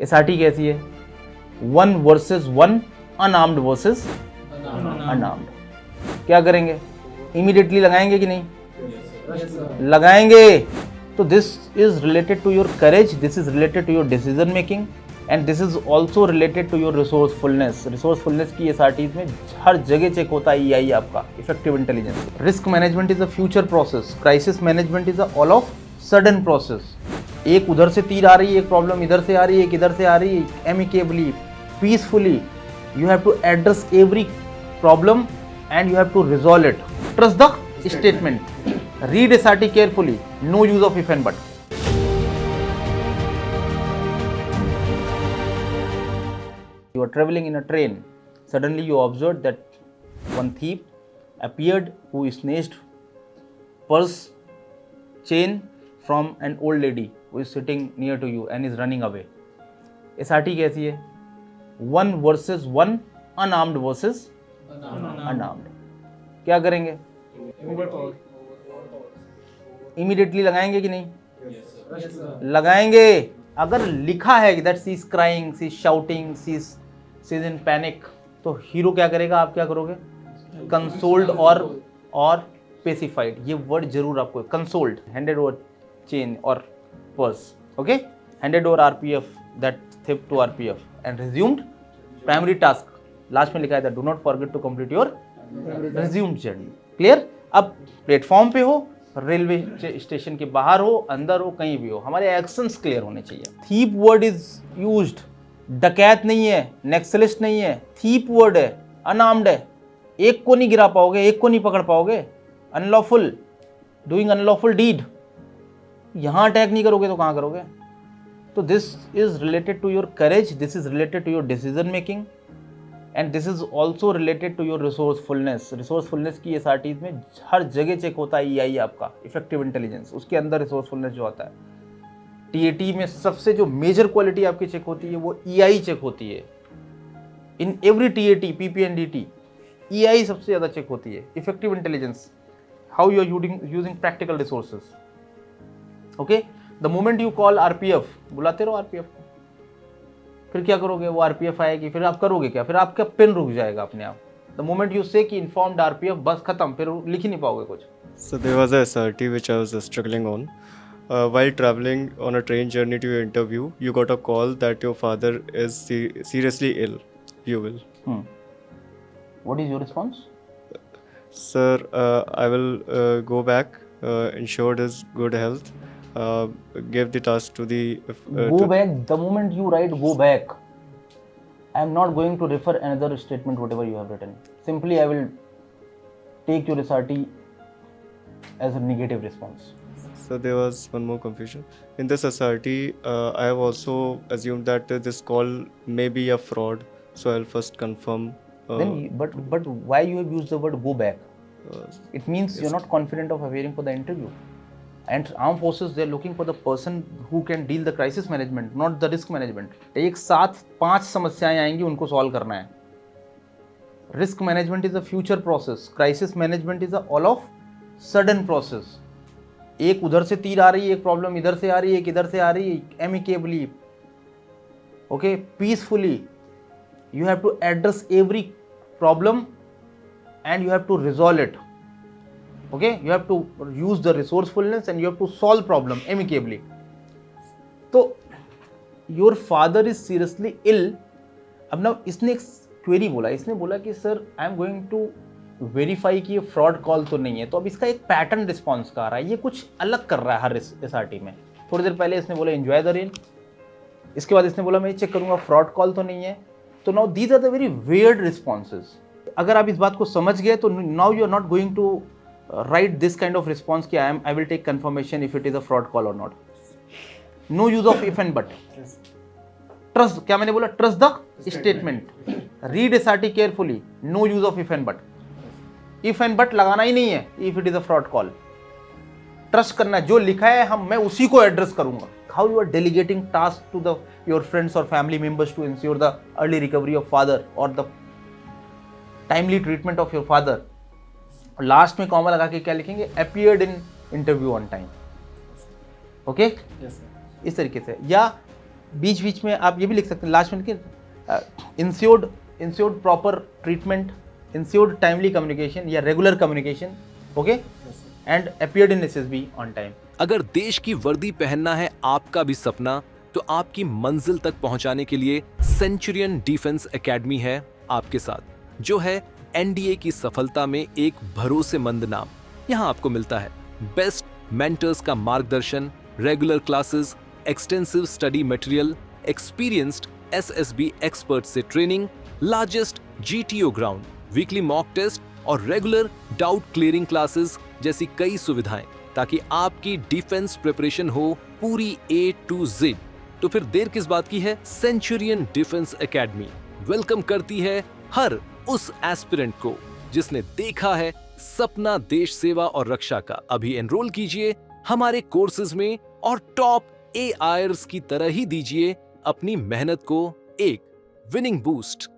SRT कैसी है? 1 versus 1, unarmoured versus unarmoured. क्या करेंगे? इमीडिएटली लगाएंगे कि नहीं? लगाएंगे। तो this is related to your courage, this is related to your decision making and this is also related to your resourcefulness. Resourcefulness की एसआरटीज में हर जगह चेक होता है ईआई आपका, effective intelligence. Risk management is a future process, crisis management is a all of sudden process. एक उधर से तीर आ रही है, एक प्रॉब्लम इधर से आ रही है, एक इधर से आ रही है, amicably, peacefully you have to address every problem and you have to resolve it. Trust the statement. Read SRT carefully. No use of if and but. You are traveling in a train. Suddenly you observed that one thief appeared who snatched purse chain from an old lady who is sitting near to you and is running away. SRT कैसी है? 1 versus 1, unarmoured versus unarmoured. क्या करेंगे? Immediately लगाएंगे कि नहीं? लगाएंगे। अगर लिखा है कि that she is crying, she is shouting, she is in panic, तो हीरो क्या करेगा? आप क्या करोगे? कंसोल्ड और पेसिफाइड। ये वर्ड जरूर आपको, कंसोल्ड, हैंडेड ओवर चेन और purse, okay, handed over RPF, that thief to RPF and resumed primary task. Last में लिखा है do not forget to complete your resumed journey. Clear? अब प्लेटफॉर्म पे हो, रेलवे स्टेशन के बाहर हो, अंदर हो, कहीं भी हो, हमारे एक्शंस क्लियर होने चाहिए। थीप वर्ड इज यूज्ड, डकैत नहीं है, नेक्सलिस्ट नहीं है, थीप वर्ड है, अनआर्म्ड है। एक को नहीं गिरा पाओगे, एक को नहीं पकड़ पाओगे। Unlawful, doing unlawful deed. यहां अटैक नहीं करोगे तो कहां करोगे? तो this is related to your courage, this is related to your decision making and this is also related to your resourcefulness. Resourcefulness की एसआरटीज में हर जगह चेक होता है ईआई आपका, इफेक्टिव इंटेलिजेंस, उसके अंदर रिसोर्सफुलनेस जो आता है। टीएटी में सबसे जो मेजर क्वालिटी आपकी चेक होती है वो ईआई चेक होती है। In every TAT, PPNDT, EI सबसे ज्यादा चेक होती है, effective intelligence, how you are using practical resources. Okay, the moment you call RPF, बुलाते रहो आरपीएफ को, फिर क्या करोगे? वो आरपीएफ आएगी, फिर आप करोगे क्या? फिर आपका पेन रुक जाएगा अपने आप। द मोमेंट यू से कि इन्फॉर्म्ड आरपीएफ, बस खत्म, फिर लिख ही नहीं पाओगे कुछ। So there was a SRT which I was struggling on. While traveling on a train journey to your interview, you got a call that your father is seriously ill. You will. What is your response? Sir, I will go back, ensured his good health, give the task to the... Go back, the moment you write go back, I am not going to refer another statement whatever you have written. Simply I will take your SRT as a negative response. So there was one more confusion. In this SRT, I have also assumed that this call may be a fraud. So I'll first confirm. But why you have used the word go back? It means yes, you're not confident of appearing for the interview. And armed forces, they're looking for the person who can deal the crisis management, not the risk management. एक साथ 5 समस्याएं आएंगी, उनको solve करना है। Risk management is a future process, crisis management is a all of sudden process. एक उधर से तीर आ रही है, एक प्रॉब्लम इधर से आ रही है, एक इधर से आ रही है, amicably, okay, peacefully, you have to address every problem and you have to resolve it. Okay, you have to use the resourcefulness and you have to solve problem amicably. तो your father is seriously ill. अब ना इसने एक query बोला, इसने बोला कि sir I am going to verify कि ये फ्रॉड कॉल तो नहीं है। तो अब इसका एक पैटर्न रिस्पॉन्स का आ रहा है, ये कुछ अलग कर रहा है हर एसआरटी में। थोड़ी देर पहले इसने बोला एंजॉय द रेन, इसके बाद इसने बोला मैं चेक करूंगा फ्रॉड कॉल तो नहीं है। तो now these are the very weird responses. अगर आप इस बात को समझ गए तो now you are not going to write this kind of response कि I will take confirmation if it is a fraud call और not. No use of if and but. Trust, क्या मैंने बोला? Trust the statement, read SRT carefully, no use of if and but. If and but लगाना ही नहीं है if it is a fraud call. Trust करना है, जो लिखा है मैं उसी को एड्रेस करूंगा। How you are delegating tasks to your friends or family members to ensure the early recovery of father or the timely treatment of your father. Last में कॉमा लगा के क्या लिखेंगे? appeared in interview on time. Okay? Yes, sir. इस तरीके से, या बीच बीच में आप ये भी लिख सकते हैं लास्ट में कि ensured proper treatment, ensured timely communication या regular communication, okay, and appeared in SSB on time. अगर देश की वर्दी पहनना है आपका भी सपना, तो आपकी मंजिल तक पहुंचाने के लिए सेंचुरियन डिफेंस एकेडमी है आपके साथ, जो है एनडीए की सफलता में एक भरोसेमंद नाम। यहां आपको मिलता है बेस्ट मेंटर्स का मार्गदर्शन, regular classes, extensive study material, experienced SSB expert से training, largest GTO ground, weekly mock test और रेगुलर डाउट क्लियरिंग क्लासेस जैसी कई सुविधाएं, ताकि आपकी डिफेंस प्रिपरेशन हो पूरी A to Z। तो फिर देर किस बात की है? सेंचुरियन डिफेंस एकेडमी वेलकम करती है हर उस एस्पिरेंट को जिसने देखा है सपना देश सेवा और रक्षा का। अभी एनरोल कीजिए हमारे कोर्सेज में और टॉप AIRS की तरह ही दीजिए अपनी मेहनत को एक विनिंग बूस्ट।